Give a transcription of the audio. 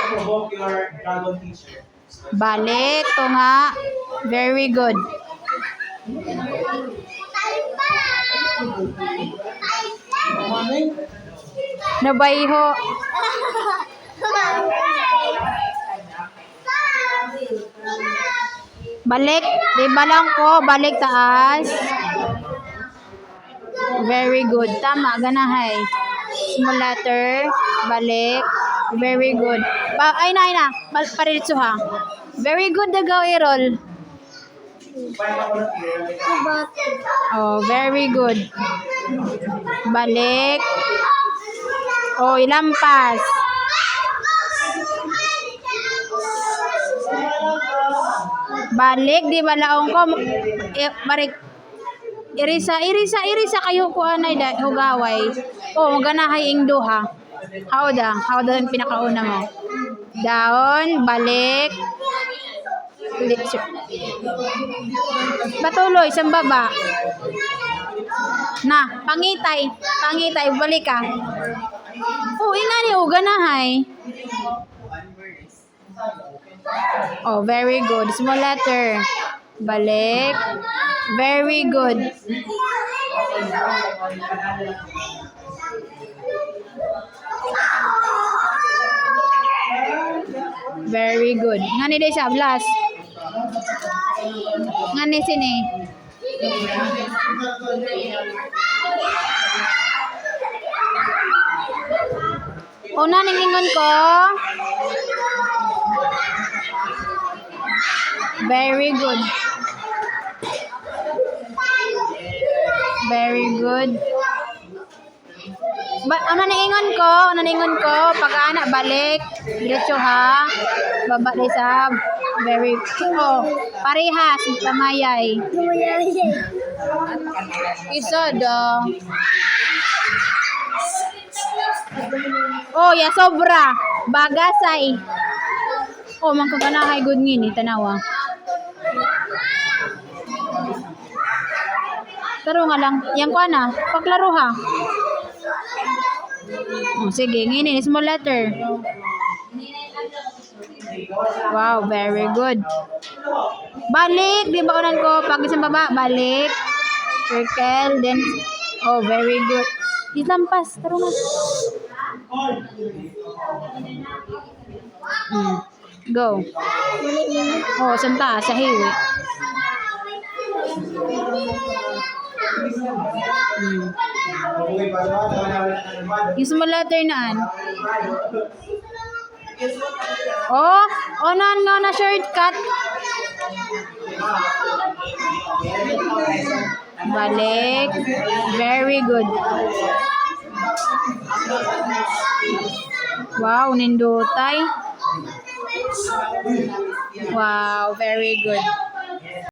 Provoke your dragon teacher. Balik. To nga. Very good. Nabayho. Balik. Di balang ko. Balik taas. Very good. Tama. Ganahay. Small letter. Balik. Very good. Ay na. Paritso ha. Very good dagaw, Errol. Oh, very good. Balik. Oh, ilampas. Balik, di balaong ko. Barik. Irisa kayo ko anay da hugaway. Oh, maganahay ing duha. Hawda ang pinakauna mo. Down, balik. Patuloy sa baba. Na, pangitay, balik ka. Oh, ingani ganahay. Oh, very good. Small letter. Balik. Very good. Very good. Ngani day sa blas. Ngani sini. Una ningingon ko. Very good. Very good. Ano ningingon ko, pag anak balik, diretso ha. Baba day sa very oh, parehas tamayay. Isa daw. Oh, ya sobra. Bagasay. Oh, man kaganahay good ngini tanawa. Taro nga lang. Yang ko na, paglaro ha. Oh, sige, ngini small letter. Wow, very good. Balik, di ba unan ko pag isang baba, balik. Circle, then oh, very good. Ilampas, taro nga. Go. Oh, santa sa hiwi. Yung small letter naan. Oh, onan nga na shortcut. Balik. Very good. Wow, nindutay. Wow, very good.